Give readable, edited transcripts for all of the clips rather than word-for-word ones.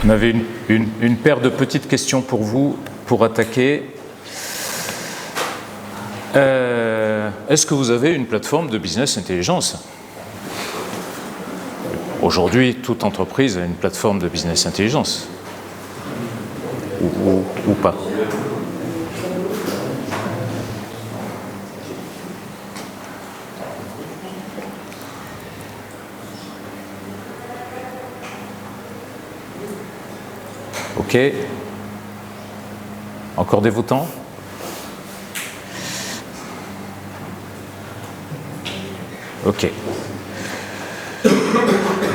On avait une paire de petites questions pour vous, pour attaquer. Est-ce que vous avez une plateforme de business intelligence ? Aujourd'hui, toute entreprise a une plateforme de business intelligence. Ou pas. Ok. Encore des votants ? Ok.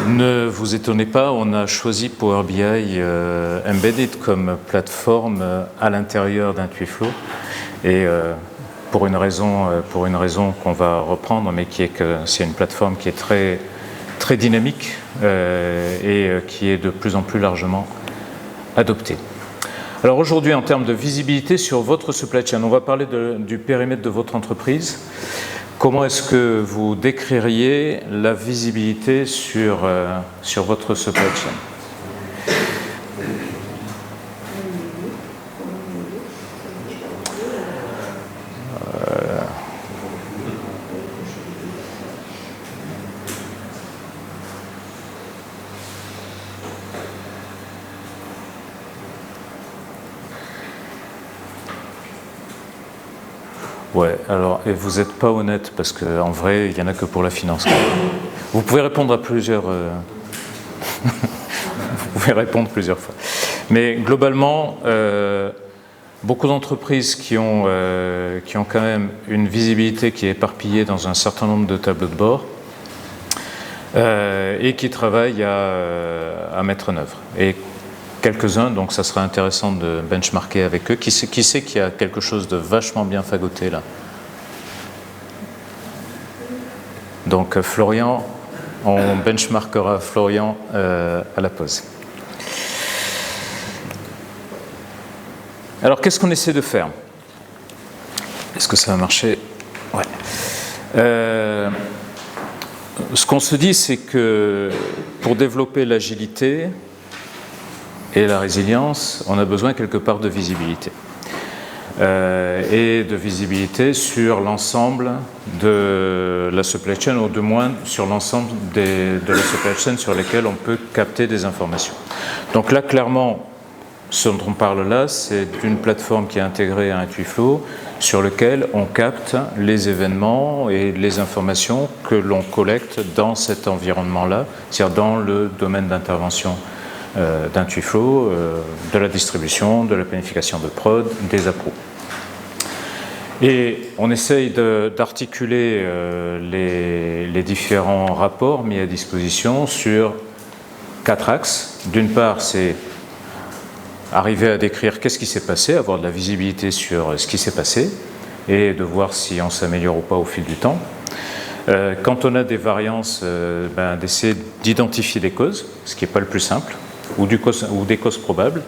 Ne vous étonnez pas, on a choisi Power BI Embedded comme plateforme à l'intérieur d'Intuiflow et pour une raison qu'on va reprendre, mais qui est que c'est une plateforme qui est très, très dynamique et qui est de plus en plus largement adoptée. Alors aujourd'hui, en termes de visibilité sur votre supply chain, on va parler du périmètre de votre entreprise. Comment est-ce que vous décririez la visibilité sur votre supply chain ? Ouais, alors, et vous n'êtes pas honnête, parce qu'en vrai, il n'y en a que pour la finance. Vous pouvez répondre à plusieurs... vous pouvez répondre plusieurs fois. Mais globalement, beaucoup d'entreprises qui ont quand même une visibilité qui est éparpillée dans un certain nombre de tableaux de bord et qui travaillent à mettre en œuvre. Et quelques-uns, donc ça sera intéressant de benchmarker avec eux. Qui sait qu'il y a quelque chose de vachement bien fagoté là ? Donc Florian, on benchmarkera Florian à la pause. Alors qu'est-ce qu'on essaie de faire ? Est-ce que ça va marcher ? Ouais. Ce qu'on se dit, c'est que pour développer l'agilité et la résilience, on a besoin quelque part de visibilité. Et de visibilité sur l'ensemble de la supply chain, ou du moins sur l'ensemble de la supply chain sur lesquelles on peut capter des informations. Donc là, clairement, ce dont on parle là, c'est d'une plateforme qui est intégrée à Intuiflow, sur lequel on capte les événements et les informations que l'on collecte dans cet environnement-là, c'est-à-dire dans le domaine d'intervention d'Intuiflow, de la distribution, de la planification de prod, des appros. Et on essaye d'articuler les différents rapports mis à disposition sur 4 axes. D'une part, c'est arriver à décrire qu'est-ce qui s'est passé, avoir de la visibilité sur ce qui s'est passé et de voir si on s'améliore ou pas au fil du temps. Quand on a des variances, d'essayer d'identifier des causes, ce qui n'est pas le plus simple, ou des causes probables,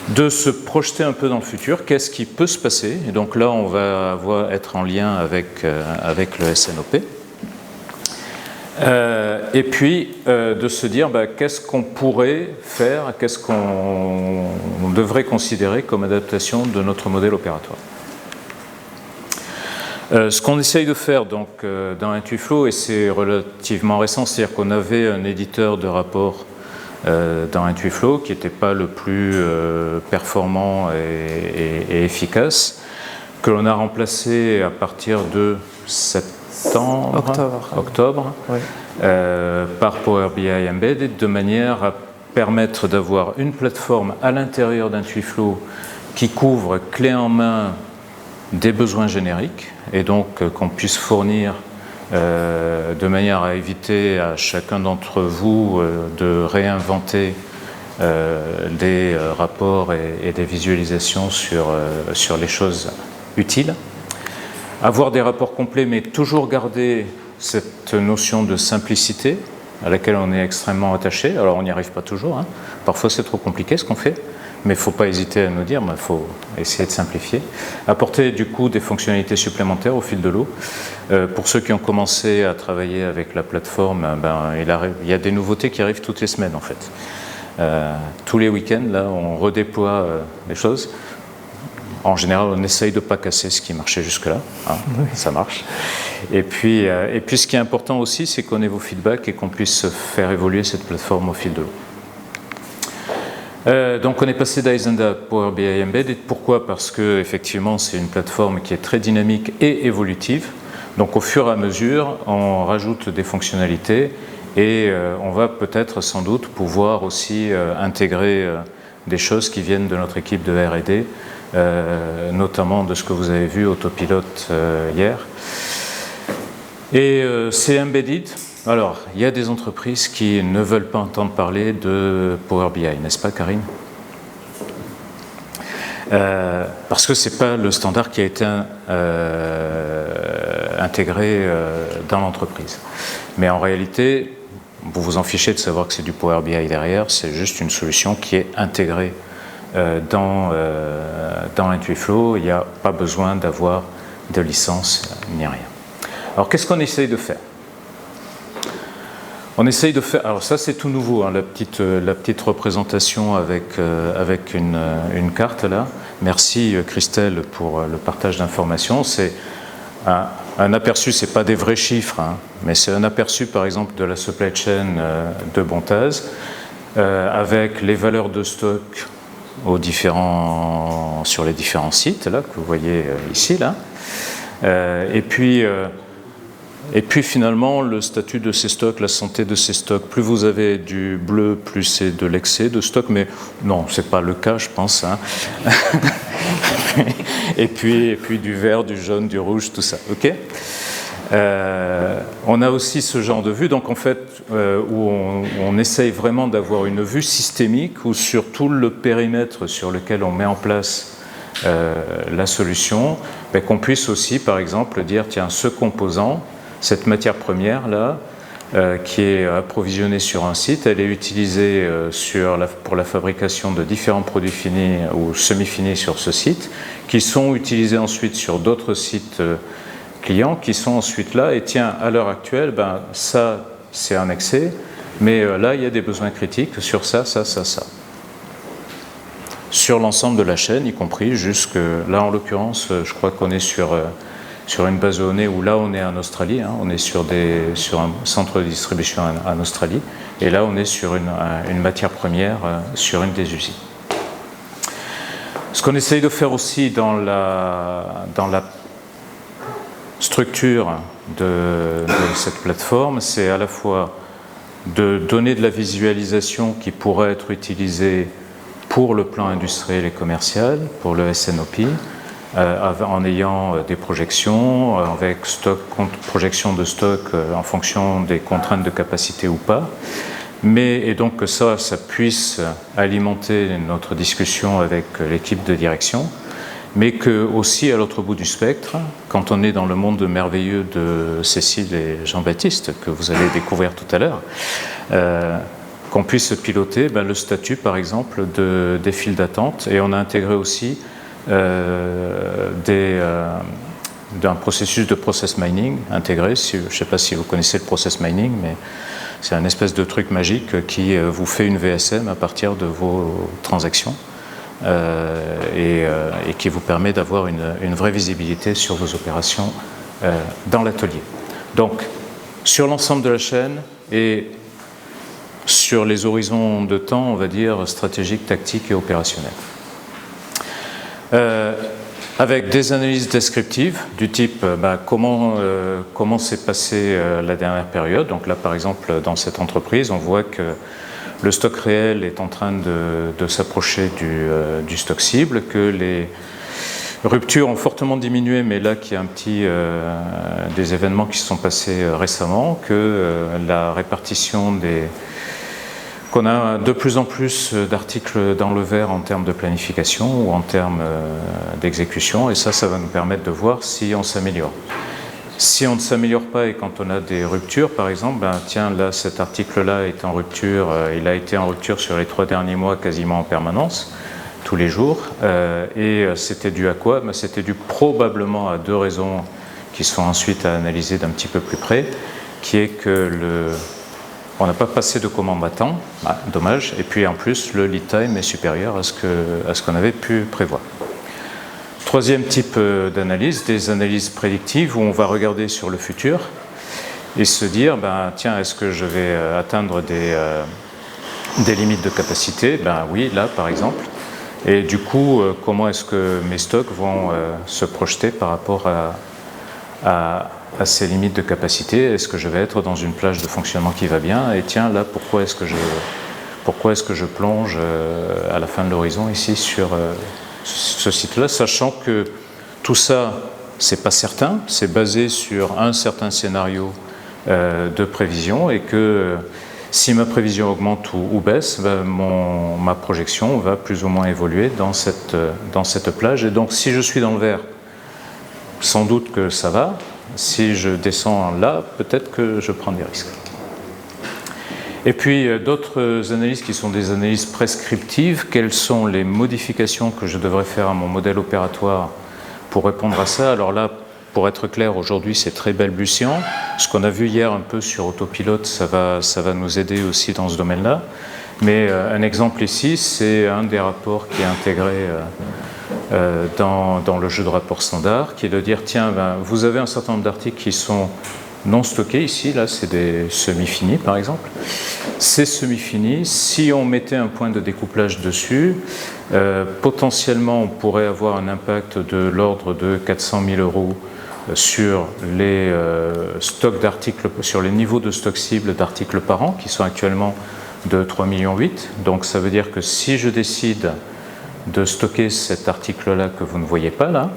de se projeter un peu dans le futur, qu'est-ce qui peut se passer, et donc là on va être en lien avec le SNOP, et puis de se dire qu'est-ce qu'on pourrait faire, qu'est-ce qu'on devrait considérer comme adaptation de notre modèle opératoire. Ce qu'on essaye de faire donc, dans Intuiflow, et c'est relativement récent, c'est-à-dire qu'on avait un éditeur de rapport dans Intuiflow qui n'était pas le plus performant et efficace, que l'on a remplacé à partir de octobre oui. Par Power BI Embedded, de manière à permettre d'avoir une plateforme à l'intérieur d'Intuiflow qui couvre clé en main des besoins génériques, et donc qu'on puisse fournir de manière à éviter à chacun d'entre vous de réinventer des rapports et des visualisations sur les choses utiles. Avoir des rapports complets, mais toujours garder cette notion de simplicité à laquelle on est extrêmement attaché. Alors on n'y arrive pas toujours, hein. Parfois c'est trop compliqué ce qu'on fait, mais il ne faut pas hésiter à nous dire, il faut essayer de simplifier. Apporter du coup des fonctionnalités supplémentaires au fil de l'eau. Pour ceux qui ont commencé à travailler avec la plateforme, il y a des nouveautés qui arrivent toutes les semaines en fait. Tous les week-ends, là, on redéploie les choses. En général, on essaye de ne pas casser ce qui marchait jusque-là. Hein, oui. Ça marche. Et puis, ce qui est important aussi, c'est qu'on ait vos feedbacks et qu'on puisse faire évoluer cette plateforme au fil de l'eau. Donc, on est passé d'Agenda à Power BI Embedded. Pourquoi? Parce que effectivement, c'est une plateforme qui est très dynamique et évolutive. Donc, au fur et à mesure, on rajoute des fonctionnalités et on va peut-être, sans doute, pouvoir aussi intégrer des choses qui viennent de notre équipe de R&D. Notamment de ce que vous avez vu Autopilote hier. Et c'est embedded. Alors, il y a des entreprises qui ne veulent pas entendre parler de Power BI, n'est-ce pas, Karine? Parce que ce n'est pas le standard qui a été intégré dans l'entreprise. Mais en réalité, vous vous en fichez de savoir que c'est du Power BI derrière, c'est juste une solution qui est intégrée dans Intuiflow. Il n'y a pas besoin d'avoir de licence ni rien. Alors qu'est-ce qu'on essaye de faire? On essaye de faire, alors ça c'est tout nouveau, hein, la petite représentation avec une carte là. Merci Christelle pour le partage d'informations. C'est un aperçu, c'est pas des vrais chiffres, hein, mais c'est un aperçu par exemple de la supply chain de Bontaz avec les valeurs de stock sur les différents sites là, que vous voyez ici là. Et puis finalement le statut de ces stocks, la santé de ces stocks. Plus vous avez du bleu, plus c'est de l'excès de stock, mais non, c'est pas le cas, je pense. Hein. et puis du vert, du jaune, du rouge, tout ça. Ok. On a aussi ce genre de vue, donc en fait, où on essaye vraiment d'avoir une vue systémique, où sur tout le périmètre sur lequel on met en place la solution, qu'on puisse aussi, par exemple, dire, tiens, ce composant, cette matière première là, qui est approvisionnée sur un site, elle est utilisée pour la fabrication de différents produits finis ou semi-finis sur ce site, qui sont utilisés ensuite sur d'autres sites clients, qui sont ensuite là, et tiens, à l'heure actuelle, ça c'est un excès, mais là il y a des besoins critiques sur ça. Sur l'ensemble de la chaîne, y compris jusque là en l'occurrence, je crois qu'on est sur une base de données où là on est en Australie, hein, on est sur un centre de distribution en Australie, et là on est sur une matière première sur une des usines. Ce qu'on essaye de faire aussi dans la structure de cette plateforme, c'est à la fois de donner de la visualisation qui pourrait être utilisée pour le plan industriel et commercial, pour le SNOP, en ayant des projections, avec projection de stock en fonction des contraintes de capacité ou pas, et donc que ça puisse alimenter notre discussion avec l'équipe de direction, mais que aussi à l'autre bout du spectre, quand on est dans le monde merveilleux de Cécile et Jean-Baptiste, que vous allez découvrir tout à l'heure, qu'on puisse piloter le statut par exemple des files d'attente, et on a intégré aussi d'un processus de process mining intégré. Je ne sais pas si vous connaissez le process mining, mais c'est un espèce de truc magique qui vous fait une VSM à partir de vos transactions et qui vous permet d'avoir une vraie visibilité sur vos opérations dans l'atelier. Donc, sur l'ensemble de la chaîne et sur les horizons de temps, on va dire, stratégiques, tactiques et opérationnels. Avec des analyses descriptives du type comment s'est passée la dernière période. Donc là, par exemple, dans cette entreprise, on voit que le stock réel est en train de s'approcher du stock cible, que les ruptures ont fortement diminué, mais là qu'il y a des événements qui se sont passés récemment, que la répartition qu'on a de plus en plus d'articles dans le vert en termes de planification ou en termes d'exécution, et ça va nous permettre de voir si on s'améliore. Si on ne s'améliore pas et quand on a des ruptures, par exemple, tiens, là, cet article-là est en rupture, il a été en rupture sur les 3 derniers mois quasiment en permanence, tous les jours, et c'était dû à quoi? C'était dû probablement à 2 raisons qui sont ensuite à analyser d'un petit peu plus près, qui est que On n'a pas passé de commande à temps, dommage, et puis en plus le lead time est supérieur à ce qu'on avait pu prévoir. Troisième type d'analyse, des analyses prédictives où on va regarder sur le futur et se dire, tiens, est-ce que je vais atteindre des limites de capacité? Oui, là par exemple. Et du coup, comment est-ce que mes stocks vont se projeter par rapport à ces limites de capacité? Est-ce que je vais être dans une plage de fonctionnement qui va bien? Et tiens, là, pourquoi est-ce que je plonge à la fin de l'horizon ici sur ce site-là, sachant que tout ça, c'est pas certain, c'est basé sur un certain scénario de prévision et que si ma prévision augmente ou baisse, ma projection va plus ou moins évoluer dans cette plage. Et donc, si je suis dans le vert, sans doute que ça va. Si je descends là, peut-être que je prends des risques. Et puis, d'autres analyses qui sont des analyses prescriptives. Quelles sont les modifications que je devrais faire à mon modèle opératoire pour répondre à ça? Alors là, pour être clair, aujourd'hui, c'est très balbutiant. Ce qu'on a vu hier un peu sur Autopilote, ça va nous aider aussi dans ce domaine-là. Mais un exemple ici, c'est un des rapports qui est intégré dans le jeu de rapport standard, qui est de dire, tiens, vous avez un certain nombre d'articles qui sont non stockés ici, là c'est des semi-finis par exemple. Ces semi-finis, si on mettait un point de découplage dessus, potentiellement on pourrait avoir un impact de l'ordre de 400 000 € sur les stocks d'articles, sur les niveaux de stock cible d'articles par an, qui sont actuellement de 3,8 millions. Donc ça veut dire que si je décide de stocker cet article-là que vous ne voyez pas là,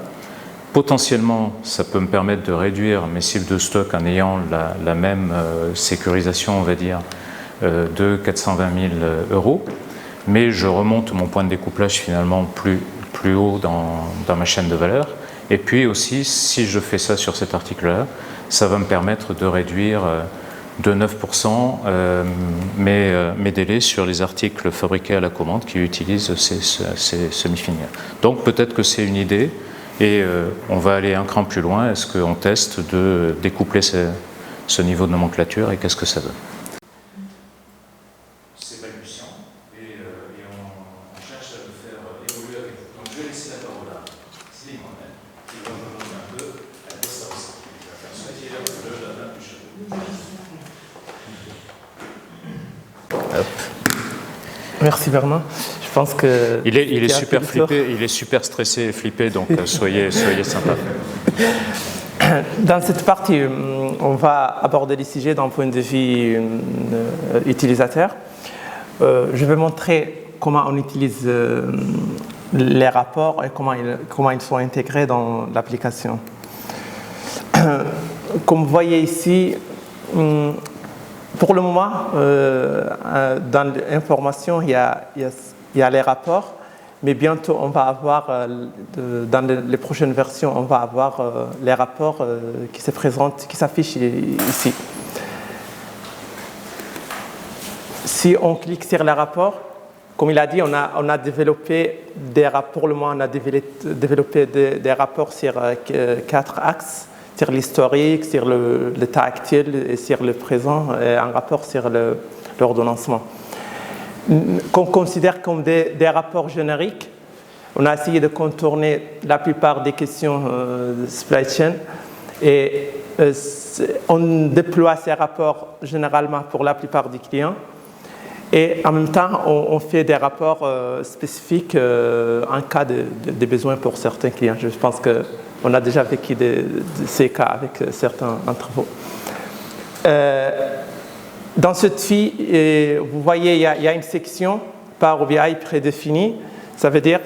potentiellement ça peut me permettre de réduire mes cibles de stock en ayant la même sécurisation, on va dire, de 420 000 €, mais je remonte mon point de découplage finalement plus haut dans ma chaîne de valeur. Et puis aussi, si je fais ça sur cet article-là, ça va me permettre de réduire de 9% mes délais sur les articles fabriqués à la commande qui utilisent ces semi-finis. Donc peut-être que c'est une idée et on va aller un cran plus loin. Est-ce qu'on teste de découpler ce niveau de nomenclature et qu'est-ce que ça donne? C'est balbutiant et on cherche à le faire évoluer avec vous. Donc je vais laisser la parole à Céline Mohamed qui va vous montrer un peu à quoi ça ressemble. Il va faire soigner la plus chaude. Merci Bernard. Je pense que il est super flippé, il est super stressé et flippé, donc soyez sympa. Dans cette partie, on va aborder les sujets d'un point de vue utilisateur. Je vais montrer comment on utilise les rapports et comment ils sont intégrés dans l'application. Comme vous voyez ici, pour le moment, dans l'information, il y a les rapports, mais bientôt, on va avoir, dans les prochaines versions, on va avoir les rapports qui se présentent, qui s'affichent ici. Si on clique sur les rapports, comme il a dit, on a développé des rapports, pour le moment, on a développé des rapports sur 4 axes. Sur l'historique, sur le temps actuel et sur le présent, et un rapport sur l'ordonnancement. Qu'on considère comme des rapports génériques, on a essayé de contourner la plupart des questions de supply chain et on déploie ces rapports généralement pour la plupart des clients et en même temps on fait des rapports spécifiques en cas de besoin pour certains clients. Je pense qu'on a déjà vécu ces cas avec certains d'entre vous. Dans cette fille, vous voyez, il y a une section Power BI prédéfinie. Ça veut dire,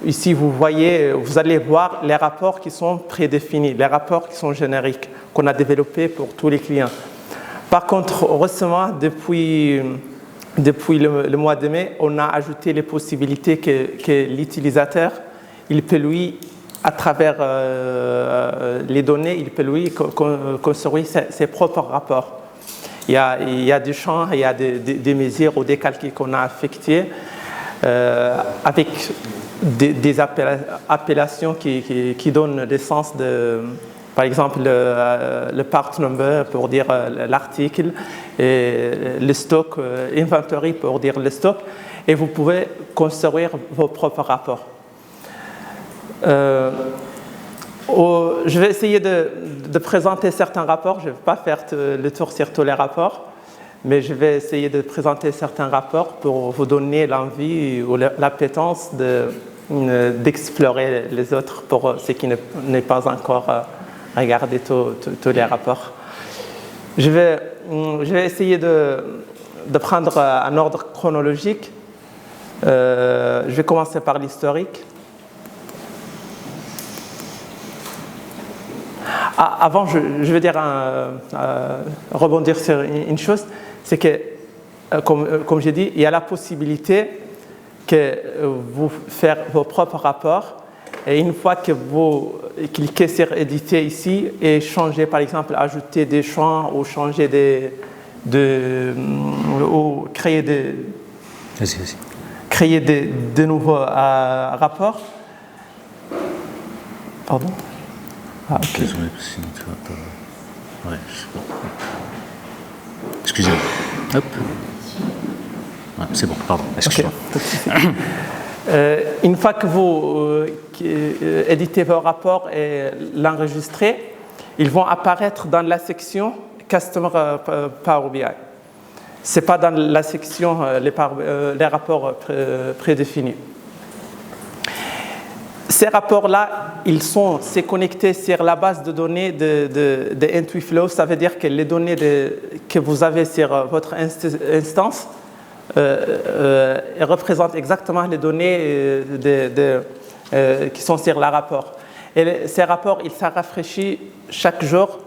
ici, vous allez voir les rapports qui sont prédéfinis, les rapports qui sont génériques, qu'on a développés pour tous les clients. Par contre, récemment, depuis le mois de mai, on a ajouté les possibilités que l'utilisateur, il peut lui, à travers les données, il peut lui construire ses propres rapports. Il y a des champs, il y a des mesures ou des calculs qu'on a effectués avec des appellations qui donnent des sens Par exemple, le part number pour dire l'article, et le stock, inventory pour dire le stock, et vous pouvez construire vos propres rapports. Je vais essayer de présenter certains rapports. Je ne vais pas faire le tour sur tous les rapports, mais je vais essayer de présenter certains rapports pour vous donner l'envie ou l'appétence d'explorer les autres pour ceux qui n'est pas encore regardé tous les rapports. Je vais essayer de prendre un ordre chronologique. Je vais commencer par l'historique. Avant, je veux dire rebondir sur une chose, c'est que, comme j'ai dit, il y a la possibilité que vous faire vos propres rapports, et une fois que vous cliquez sur éditer ici et changer, par exemple, ajouter des champs ou changer ou créer de nouveaux rapports. Pardon? Ah, okay. Désolé, sinon tu vas pas. Ouais, c'est bon. Excusez-moi. Hop. Ouais, c'est bon, pardon. Excusez-moi. Okay. Une fois que vous éditez vos rapports et l'enregistrez, ils vont apparaître dans la section Customer Power BI. Ce n'est pas dans la section les rapports prédéfinis. Ces rapports-là, c'est connecté sur la base de données de IntuiFlow. Ça veut dire que les données que vous avez sur votre instance représentent exactement les données qui sont sur le rapport. Et ces rapports, ils se rafraîchissent chaque jour,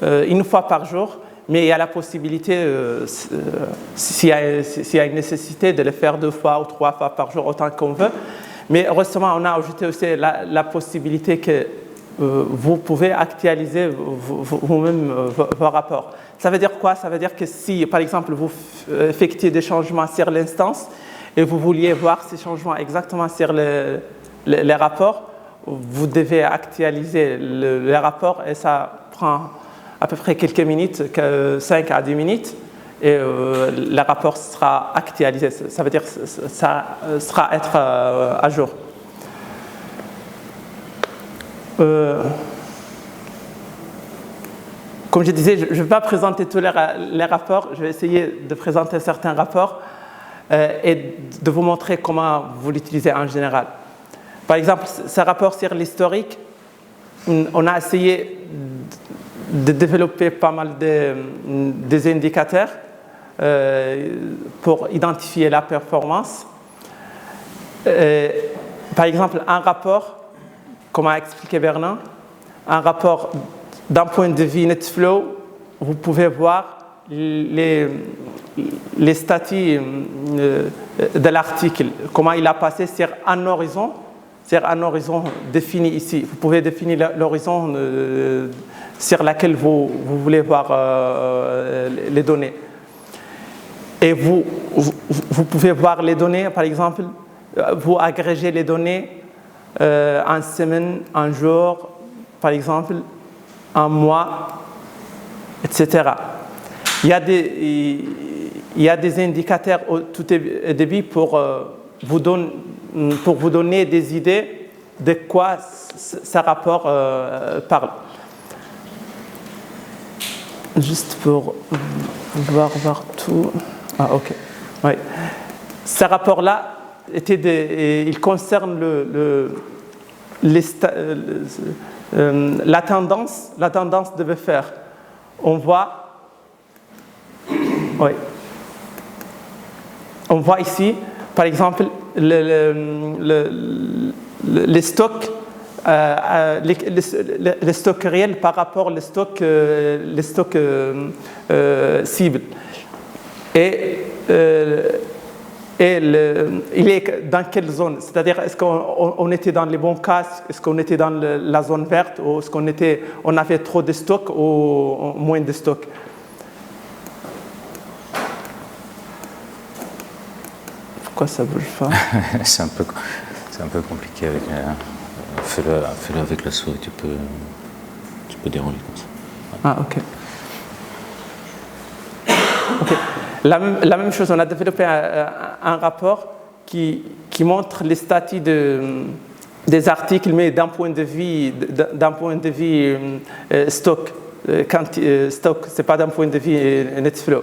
une fois par jour, mais il y a la possibilité, s'il y a une nécessité, de le faire 2 fois ou 3 fois par jour, autant qu'on veut. Mais heureusement, on a ajouté aussi la possibilité que vous pouvez actualiser vous-même vos rapports. Ça veut dire quoi? Ça veut dire que si, par exemple, vous effectuez des changements sur l'instance et vous vouliez voir ces changements exactement sur les rapports, vous devez actualiser les rapports et ça prend à peu près quelques minutes, 5 à 10 minutes. Et le rapport sera actualisé. Ça veut dire que ça sera être à jour. Comme je disais, je ne vais pas présenter tous les rapports. Je vais essayer de présenter certains rapports et de vous montrer comment vous l'utilisez en général. Par exemple, ce rapport sur l'historique, on a essayé de développer pas mal des indicateurs pour identifier la performance. Par exemple, un rapport, comme a expliqué Bernard, un rapport d'un point de vue NetFlow, vous pouvez voir les statuts de l'article, comment il a passé sur un horizon défini ici. Vous pouvez définir l'horizon sur lequel vous voulez voir les données. Et vous pouvez voir les données, par exemple, vous agrégez les données en semaine, en jour, par exemple, en mois, etc. Il y a des indicateurs au tout début pour vous donner des idées de quoi ce rapport parle. Juste pour pouvoir voir tout. Ah, ok. Oui. Ce rapport-là, il concerne la tendance de buffer. On voit ici, par exemple, les stocks, les stocks réels par rapport aux stocks cibles. Et il est dans quelle zone? C'est-à-dire, est-ce qu'on était dans les bons cas? Est-ce qu'on était dans la zone verte? Ou est-ce qu'on avait trop de stocks ou moins de stocks? Pourquoi ça bouge pas? C'est un peu compliqué avec. Fais-le avec la souris. Tu peux peux dérouler comme ça. Ah, ok. Ok. La même chose, on a développé un rapport qui montre les statuts des articles, mais d'un point de vue stock. Stock, ce n'est pas d'un point de vue NetFlow.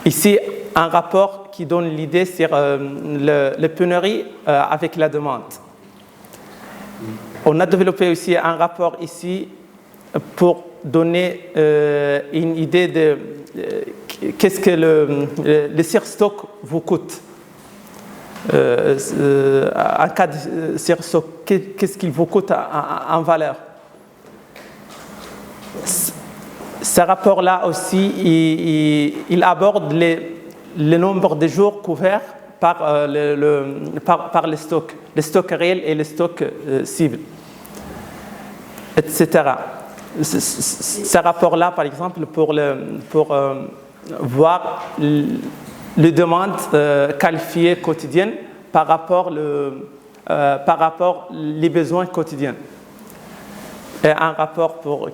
Ici, un rapport qui donne l'idée sur les pénuries avec la demande. On a développé aussi un rapport ici pour donner une idée de qu'est-ce que le surstock vous coûte. En cas de surstock, qu'est-ce qu'il vous coûte en valeur. Ce rapport-là aussi, il aborde le nombre de jours couverts par les stocks réels et les stocks cibles, etc. Ce rapport-là, par exemple, pour voir les demandes qualifiées quotidiennes par rapport les besoins quotidiens. Et un rapport pour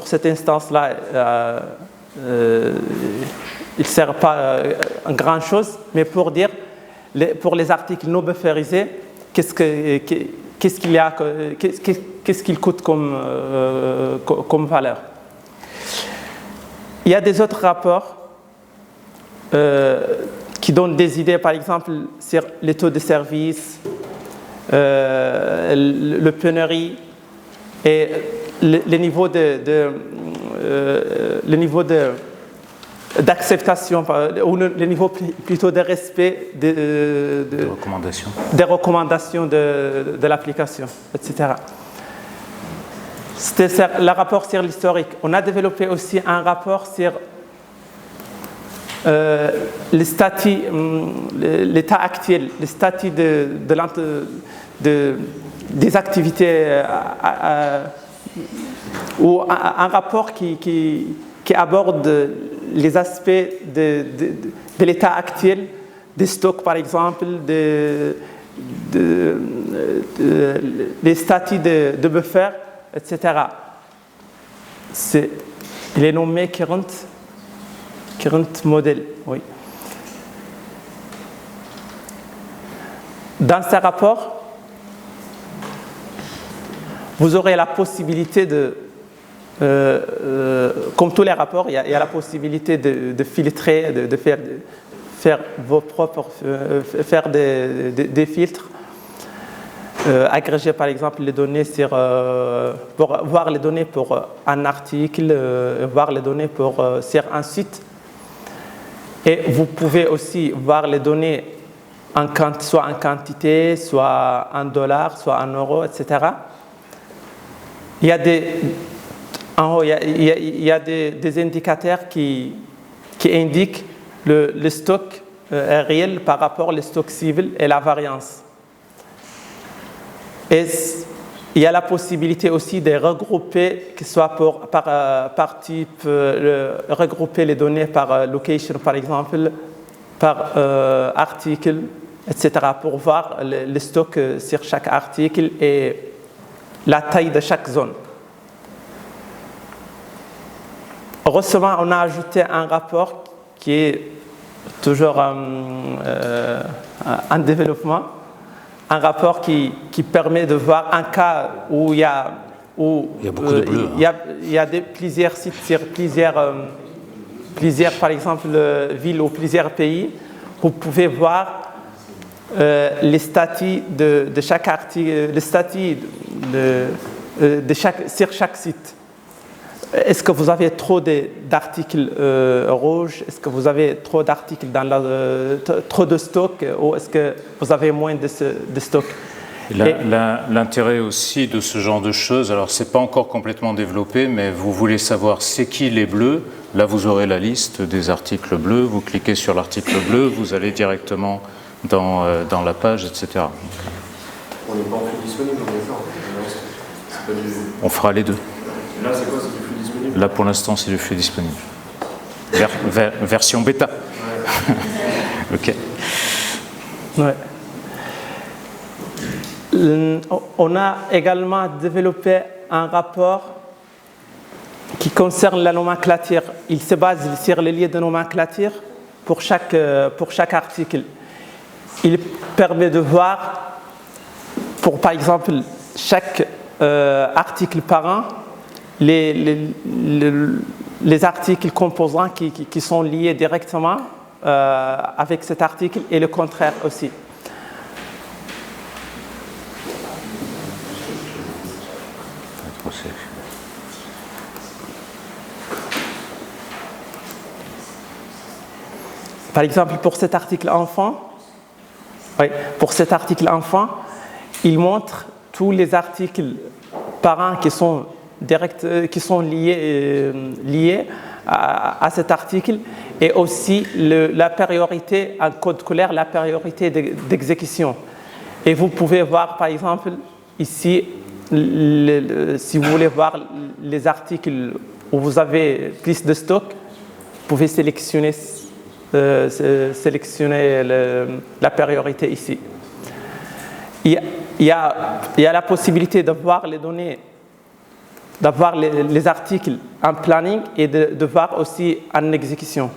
cette instance-là, il ne sert pas à grand-chose, mais pour dire, pour les articles non bufferisés, qu'est-ce qu'il coûte comme valeur. Il y a des autres rapports qui donnent des idées, par exemple, sur les taux de service, le pénurie, et le niveau d'acceptation, ou le niveau plutôt de respect des recommandations de l'application, etc. C'était le rapport sur l'historique. On a développé aussi un rapport sur les statuts, l'état actuel, les statuts des activités, ou un rapport qui aborde les aspects de l'état actuel des stocks, par exemple, les statuts de buffer, etc. Il est nommé current model. Oui. Dans ce rapport, vous aurez la possibilité comme tous les rapports, il y a la possibilité de filtrer, de faire vos propres, faire des filtres, agréger par exemple les données pour voir les données pour un article, voir les données sur un site. Et vous pouvez aussi voir les données soit en quantité, soit en dollars, soit en euros, etc. Il y a des indicateurs qui indiquent le stock réel par rapport au stock cible et la variance. Et il y a la possibilité aussi de regrouper, que ce soit par type, regrouper les données par location, par exemple, par article, etc., pour voir le stock sur chaque article et la taille de chaque zone. Récemment, on a ajouté un rapport qui est toujours en développement, un rapport qui permet de voir un cas où il y a beaucoup de bleu. Il y a plusieurs sites sur plusieurs, par exemple, villes ou plusieurs pays. Vous pouvez voir les statuts de chaque article, les statuts sur chaque site. Est-ce que vous avez trop d'articles rouges? Est-ce que vous avez trop d'articles trop de stock? Ou est-ce que vous avez moins de stock? L'intérêt aussi de ce genre de choses, alors c'est pas encore complètement développé, mais vous voulez savoir c'est qui les bleus, là vous aurez la liste des articles bleus, vous cliquez sur l'article bleu, vous allez directement dans la page, etc. On n'est pas en flux disponible, on est d'accord. On fera les deux. Là c'est quoi, c'est du flux disponible? Là pour l'instant c'est du flux disponible. Version bêta. Ouais. Ok. Ouais. On a également développé un rapport qui concerne la nomenclature, il se base sur les liens de nomenclature pour chaque article. Il permet de voir, pour par exemple chaque article parent, les articles composants qui sont liés directement avec cet article et le contraire aussi. Par exemple, pour cet article enfant, il montre tous les articles parents qui sont liés à cet article et aussi la priorité en code couleur, la priorité d'exécution. Et vous pouvez voir, par exemple, ici, si vous voulez voir les articles où vous avez plus de stock, vous pouvez sélectionner la priorité ici. Il y a la possibilité d'avoir les données, d'avoir les articles en planning et de voir aussi en exécution.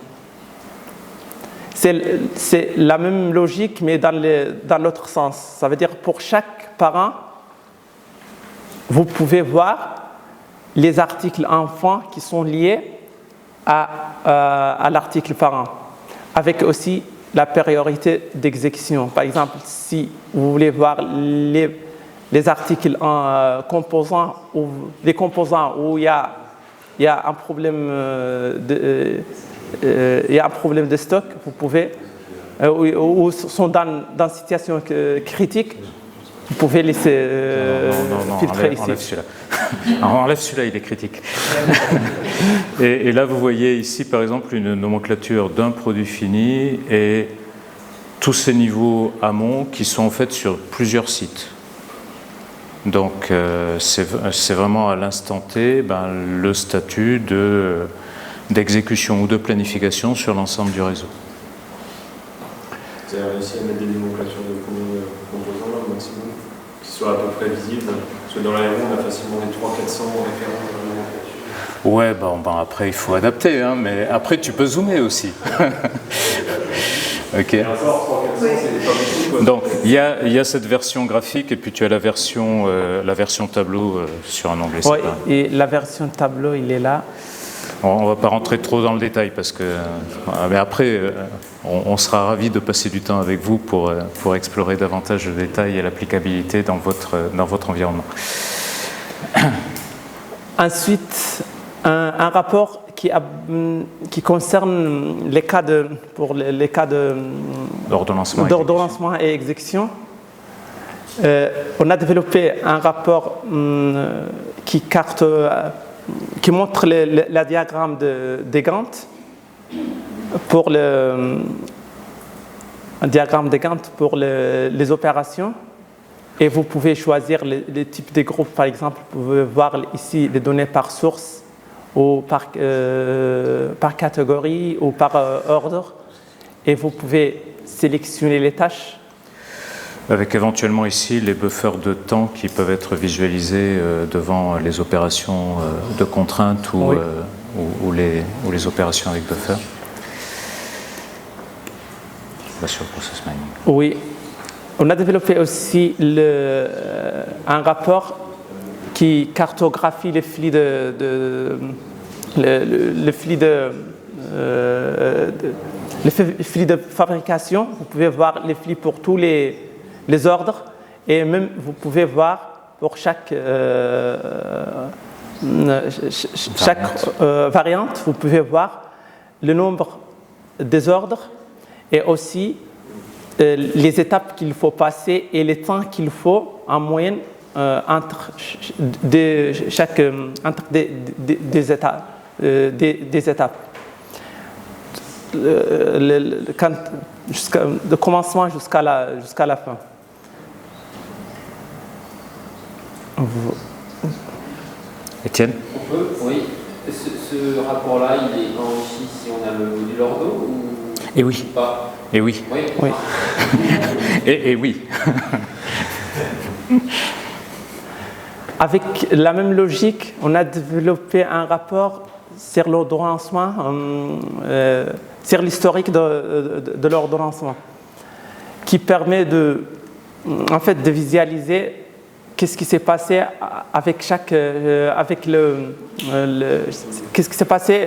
C'est la même logique, mais dans l'autre sens. Ça veut dire pour chaque parent, vous pouvez voir les articles enfants qui sont liés à l'article parent, avec aussi la priorité d'exécution. Par exemple, si vous voulez voir les articles en composants, ou les composants où il y a un problème de stock, vous pouvez, ou sont dans une situation critique, vous pouvez laisser filtrer ici. Enlève celui-là. Enlève celui-là, il est critique. Et là, vous voyez ici, par exemple, une nomenclature d'un produit fini et tous ces niveaux amont qui sont en fait sur plusieurs sites. Donc, c'est vraiment à l'instant T le statut d'exécution ou de planification sur l'ensemble du réseau. Vous avez réussi à mettre des nomenclatures de combien de composants là, au maximum, qui soient à peu près visibles? Parce que dans l'aéro, on a facilement des 300-400 références dans la nomenclature. Ouais, après, il faut adapter, hein, mais après, tu peux zoomer aussi. Ok. Et encore, 300-400, c'est pas beaucoup, quoi. Donc, il y a cette version graphique et puis tu as la version tableau sur un onglet Oui, séparé. et la version tableau, il est là. On ne va pas rentrer trop dans le détail parce que, mais après, on sera ravis de passer du temps avec vous pour explorer davantage le détail et l'applicabilité dans votre environnement. Ensuite, un rapport qui concerne les cas d'ordonnancement et exécution. On a développé un rapport qui montre le diagramme des Gantt pour un diagramme de Gantt pour les opérations. Et vous pouvez choisir les types de groupes. Par exemple, vous pouvez voir ici les données par source ou par catégorie ou par ordre. Et vous pouvez sélectionner les tâches. Avec éventuellement ici les buffers de temps qui peuvent être visualisés devant les opérations de contrainte ou, oui. ou les opérations avec buffer. Là sur le process mining. Oui. On a développé aussi un rapport qui cartographie les flux de fabrication. Vous pouvez voir les flux pour tous les ordres et même vous pouvez voir pour chaque variante, vous pouvez voir le nombre des ordres et aussi les étapes qu'il faut passer et les temps qu'il faut en moyenne entre des étapes. De commencement jusqu'à la fin. Étienne ? On peut, oui. Ce rapport-là, il est enrichi si on a le module ordo ou Et oui. pas? Et oui. Oui. Oui. Et oui. Avec la même logique, on a développé un rapport sur l'ordonnancement, sur l'historique de l'ordonnancement, qui permet de visualiser qu'est-ce qui s'est passé avec qu'est-ce qui s'est passé,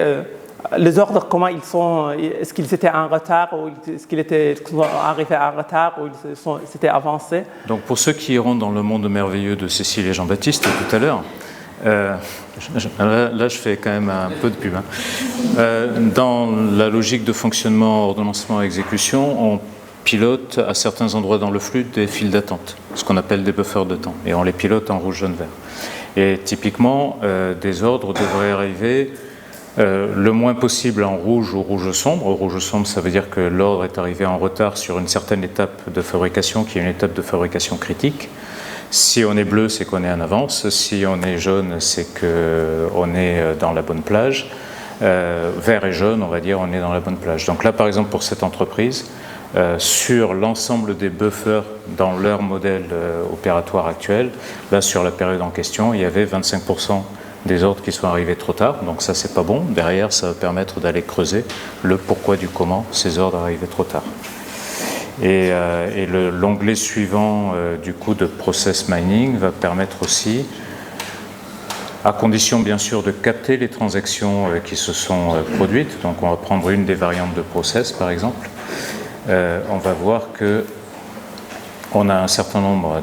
les ordres, comment ils sont, est-ce qu'ils étaient en retard ou est-ce qu'ils sont arrivés en retard ou ils s'étaient avancés. Donc pour ceux qui iront dans le monde merveilleux de Cécile et Jean-Baptiste tout à l'heure, là je fais quand même un peu de pub. Dans la logique de fonctionnement, ordonnancement et exécution, on pilote à certains endroits dans le flux des files d'attente, ce qu'on appelle des buffers de temps, et on les pilote en rouge, jaune, vert. Et typiquement, des ordres devraient arriver le moins possible en rouge ou rouge sombre. Rouge sombre, ça veut dire que l'ordre est arrivé en retard sur une certaine étape de fabrication, qui est une étape de fabrication critique. Si on est bleu, c'est qu'on est en avance. Si on est jaune, c'est qu'on est dans la bonne plage. Vert et jaune, on va dire, on est dans la bonne plage. Donc là, par exemple, pour cette entreprise, sur l'ensemble des buffers dans leur modèle opératoire actuel, là, sur la période en question, il y avait 25% des ordres qui sont arrivés trop tard. Donc ça, c'est pas bon. Derrière, ça va permettre d'aller creuser le pourquoi du comment ces ordres arrivaient trop tard. Et l'onglet suivant du coup de process mining va permettre aussi, à condition bien sûr de capter les transactions qui se sont produites. Donc on va prendre une des variantes de process par exemple. On va voir que on a un certain nombre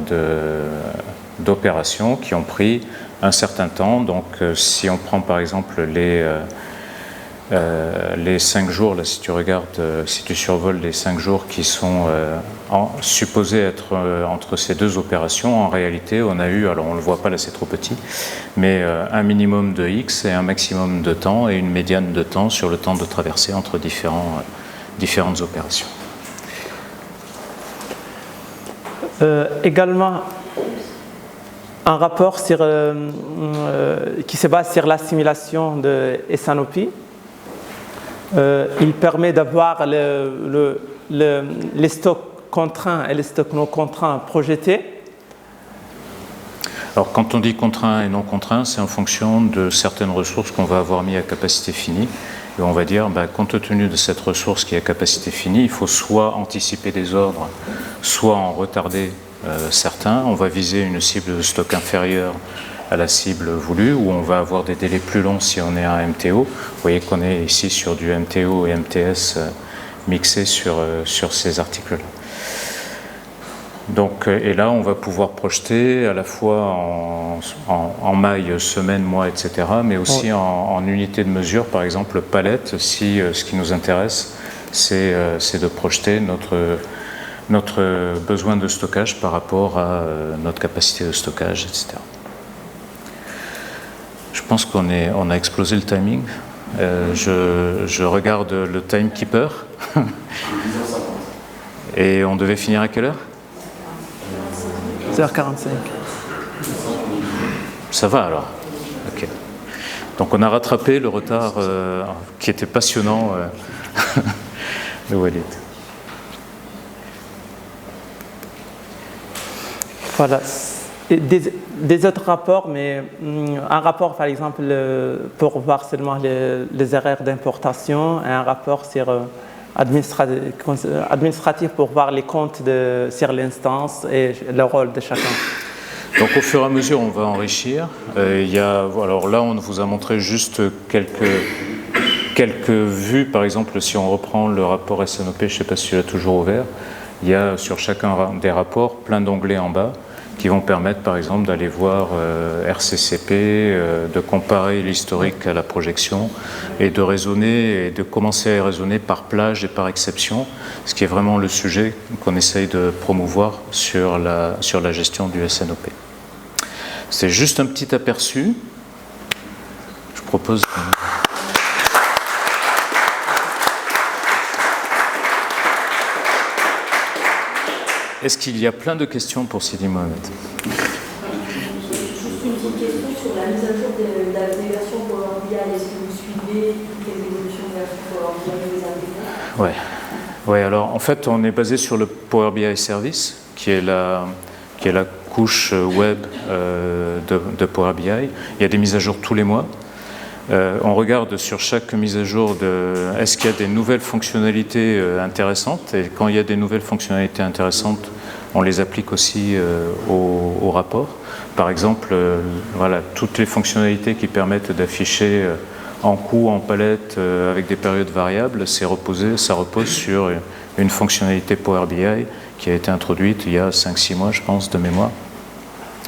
d'opérations qui ont pris un certain temps. Donc si on prend par exemple les 5 jours, là, si tu regardes, si tu survoles les 5 jours qui sont supposés être entre ces deux opérations, en réalité, on a eu, alors on ne le voit pas là, c'est trop petit, mais un minimum de X et un maximum de temps et une médiane de temps sur le temps de traversée entre différentes opérations. Également, un rapport qui se base sur la simulation de SNOP. Il permet d'avoir les stocks contraints et les stocks non contraints projetés. Alors quand on dit contraint et non contraint, c'est en fonction de certaines ressources qu'on va avoir mis à capacité finie. Et on va dire, compte tenu de cette ressource qui est à capacité finie, il faut soit anticiper des ordres, soit en retarder certains. On va viser une cible de stock inférieure à la cible voulue, où on va avoir des délais plus longs si on est à MTO. Vous voyez qu'on est ici sur du MTO et MTS mixés sur ces articles-là. Donc, et là, on va pouvoir projeter à la fois en maille, semaine, mois, etc., mais aussi en unité de mesure, par exemple palette, si ce qui nous intéresse, c'est de projeter notre besoin de stockage par rapport à notre capacité de stockage, etc. Je pense qu'on a explosé le timing. Je regarde le timekeeper. Et on devait finir à quelle heure ? 10h45. Ça va alors. Ok. Donc on a rattrapé le retard qui était passionnant de Walid. Voilà. Des autres rapports, mais un rapport par exemple pour voir seulement les erreurs d'importation, et un rapport sur administratif pour voir les comptes sur l'instance et le rôle de chacun. Donc au fur et à mesure, on va enrichir. Alors là, on vous a montré juste quelques vues. Par exemple, si on reprend le rapport SNOP, je ne sais pas si tu l'as toujours ouvert, il y a sur chacun des rapports plein d'onglets en bas qui vont permettre par exemple d'aller voir RCCP, de comparer l'historique à la projection et de raisonner et de commencer à raisonner par plage et par exception, ce qui est vraiment le sujet qu'on essaye de promouvoir sur la gestion du SNOP. C'est juste un petit aperçu. Je propose... Est-ce qu'il y a plein de questions pour Sidi Mohamed ? Juste une petite question sur la mise à jour des versions Power BI. Est-ce que vous suivez toutes les évolutions de versions Power BI que vous avez faites ? Ouais, alors en fait, on est basé sur le Power BI Service, qui est la couche web de Power BI. Il y a des mises à jour tous les mois. On regarde sur chaque mise à jour est-ce qu'il y a des nouvelles fonctionnalités intéressantes, et quand il y a des nouvelles fonctionnalités intéressantes, on les applique aussi au rapport. Par exemple, voilà, toutes les fonctionnalités qui permettent d'afficher en coup, en palette, avec des périodes variables, ça repose sur une fonctionnalité Power BI qui a été introduite il y a 5-6 mois, je pense, de mémoire.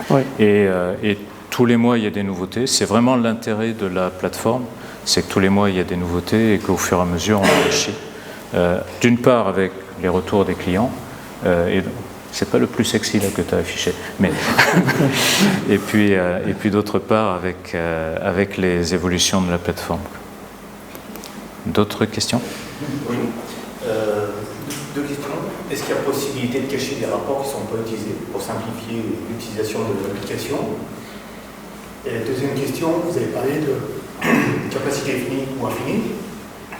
Oui. Et tous les mois, il y a des nouveautés. C'est vraiment l'intérêt de la plateforme, c'est que tous les mois, il y a des nouveautés et qu'au fur et à mesure, on enrichit. D'une part, avec les retours des clients, et c'est pas le plus sexy là que tu as affiché, mais et puis d'autre part, avec les évolutions de la plateforme. D'autres questions? Oui. Deux questions. Est-ce qu'il y a possibilité de cacher des rapports qui ne sont pas utilisés pour simplifier l'utilisation de l'application? Et la deuxième question, vous avez parlé de capacité finie ou infinie.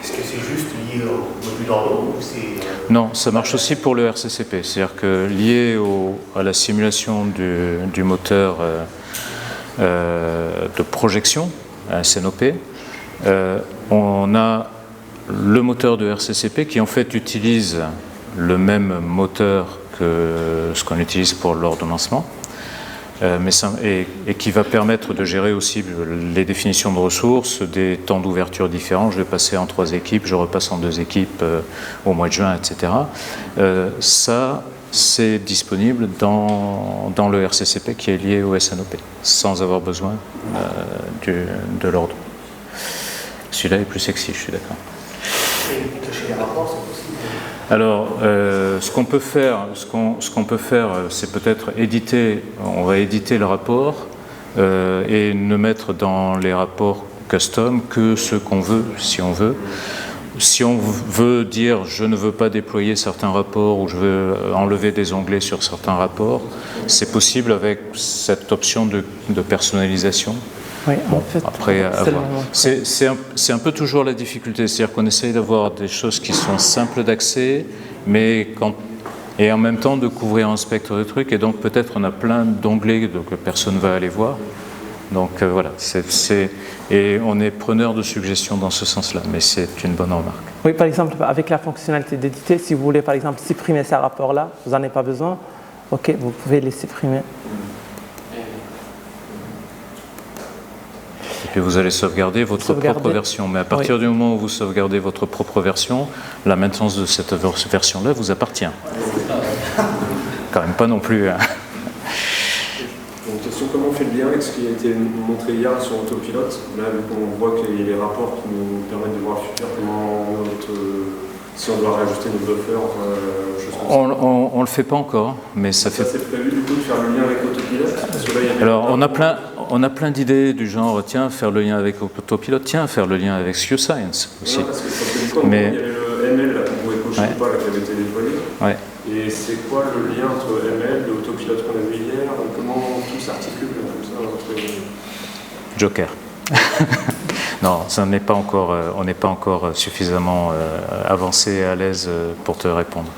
Est-ce que c'est juste lié au module d'Ordo ou c'est... Non, ça marche aussi pour le RCCP. C'est-à-dire que lié à la simulation du moteur de projection, SNOP, on a le moteur de RCCP qui en fait utilise le même moteur que ce qu'on utilise pour l'ordonnancement, et qui va permettre de gérer aussi les définitions de ressources, des temps d'ouverture différents. Je vais passer en 3 équipes, je repasse en 2 équipes au mois de juin, etc. Ça, c'est disponible dans le RCCP qui est lié au SNOP, sans avoir besoin de l'ordre. Celui-là est plus sexy, je suis d'accord. Et cacher les rapports, c'est possible? Alors, ce qu'on peut faire, c'est peut-être on va éditer le rapport et ne mettre dans les rapports custom que ce qu'on veut, si on veut. Si on veut dire je ne veux pas déployer certains rapports ou je veux enlever des onglets sur certains rapports, c'est possible avec cette option de personnalisation. Oui, Bon, en fait, après, c'est un peu toujours la difficulté, c'est-à-dire qu'on essaye d'avoir des choses qui sont simples d'accès, et en même temps de couvrir un spectre de trucs, et donc peut-être on a plein d'onglets que personne ne va aller voir. Donc voilà, et on est preneur de suggestions dans ce sens-là, mais c'est une bonne remarque. Oui, par exemple, avec la fonctionnalité d'éditer, si vous voulez par exemple supprimer ces rapports-là, vous n'en avez pas besoin, ok, vous pouvez les supprimer. Et puis vous allez sauvegarder votre propre version. Mais à partir du moment où vous sauvegardez votre propre version, la maintenance de cette version-là vous appartient. Quand même pas non plus. Hein. Une question, comment on fait le lien avec ce qui a été montré hier sur Autopilote? Là, on voit qu'il y a les rapports qui nous permettent de voir le futur, si on doit réajuster nos buffers, choses comme ça. On ne le fait pas encore, mais ça fait... c'est prévu du coup de faire le lien avec Autopilote? Parce que là, il y a Alors, on a plein d'idées du genre, tiens, faire le lien avec Autopilote, tiens, faire le lien avec SciScience aussi. Non, parce que ça fait du temps, il y avait le ML là, qu'on pouvait cocher ou pas, là, qui avait été déployé. Ouais. Et c'est quoi le lien entre ML, l'Autopilote qu'on a vu hier, comment tout s'articule comme ça entre... Joker. Non, on n'est pas encore suffisamment avancé et à l'aise pour te répondre.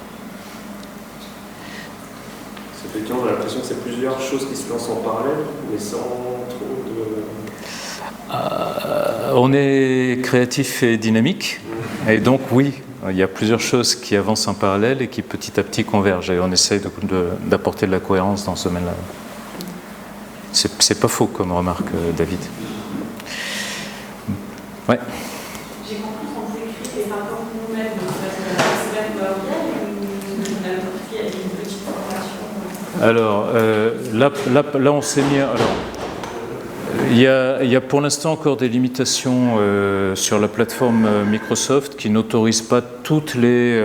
Effectivement, on a l'impression que c'est plusieurs choses qui se lancent en parallèle, mais sans trop de... On est créatif et dynamique, et donc oui, il y a plusieurs choses qui avancent en parallèle et qui petit à petit convergent, et on essaye d'apporter de la cohérence dans ce domaine-là. C'est pas faux comme remarque, David. Ouais. J'ai compris qu'on écrit les rapports nous-mêmes, donc c'est même Power BI ou n'importe qui a une petite formation. Alors, là on s'est mis... Alors, il y a pour l'instant encore des limitations sur la plateforme Microsoft qui n'autorisent pas toutes les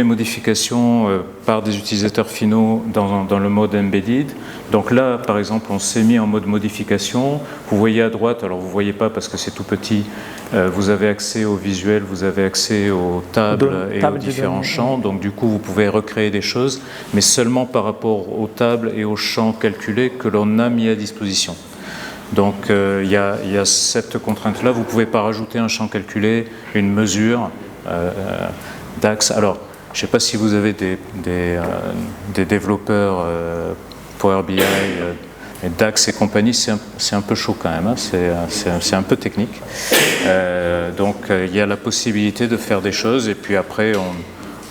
modifications par des utilisateurs finaux dans le mode embedded. Donc là, par exemple, on s'est mis en mode modification. Vous voyez à droite, alors vous ne voyez pas parce que c'est tout petit, vous avez accès au visuel, vous avez accès aux tables et aux différents champs. Donc du coup, vous pouvez recréer des choses, mais seulement par rapport aux tables et aux champs calculés que l'on a mis à disposition. Donc il y a cette contrainte-là. Vous ne pouvez pas rajouter un champ calculé, une mesure d'axe. Alors, je ne sais pas si vous avez des développeurs Power BI et DAX et compagnie, c'est un peu chaud quand même, hein, c'est un peu technique. Donc il y a la possibilité de faire des choses et puis après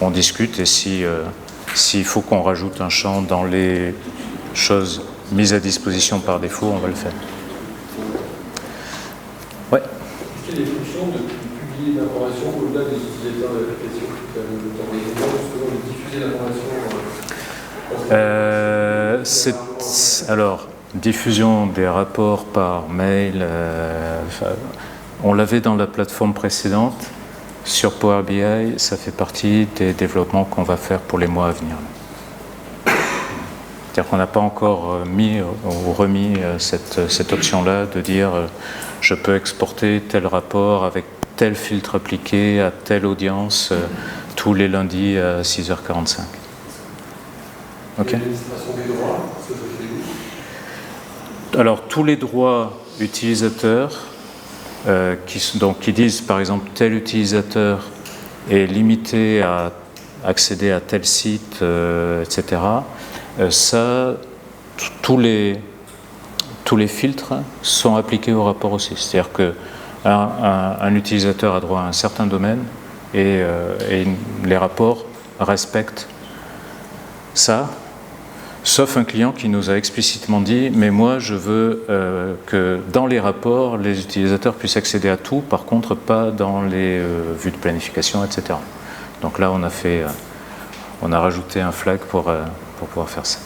on discute et s'il faut qu'on rajoute un champ dans les choses mises à disposition par défaut, on va le faire. Ouais. Est-ce qu'il y a des fonctions de publier l'information au-delà des utilisateurs de l'application justement de diffuser l'information Alors, diffusion des rapports par mail, on l'avait dans la plateforme précédente. Sur Power BI, ça fait partie des développements qu'on va faire pour les mois à venir. C'est-à-dire qu'on n'a pas encore mis ou remis cette option-là de dire je peux exporter tel rapport avec tel filtre appliqué à telle audience tous les lundis à 6h45. Ok. L'administration des droits, ça fait où? Alors tous les droits utilisateurs qui disent par exemple tel utilisateur est limité à accéder à tel site, etc. Ça, tous les filtres sont appliqués au rapport aussi. C'est-à-dire qu'un utilisateur a droit à un certain domaine et les rapports respectent ça, sauf un client qui nous a explicitement dit « mais moi je veux que dans les rapports, les utilisateurs puissent accéder à tout, par contre pas dans les vues de planification, etc. » Donc là on a rajouté un flag pour pouvoir faire ça.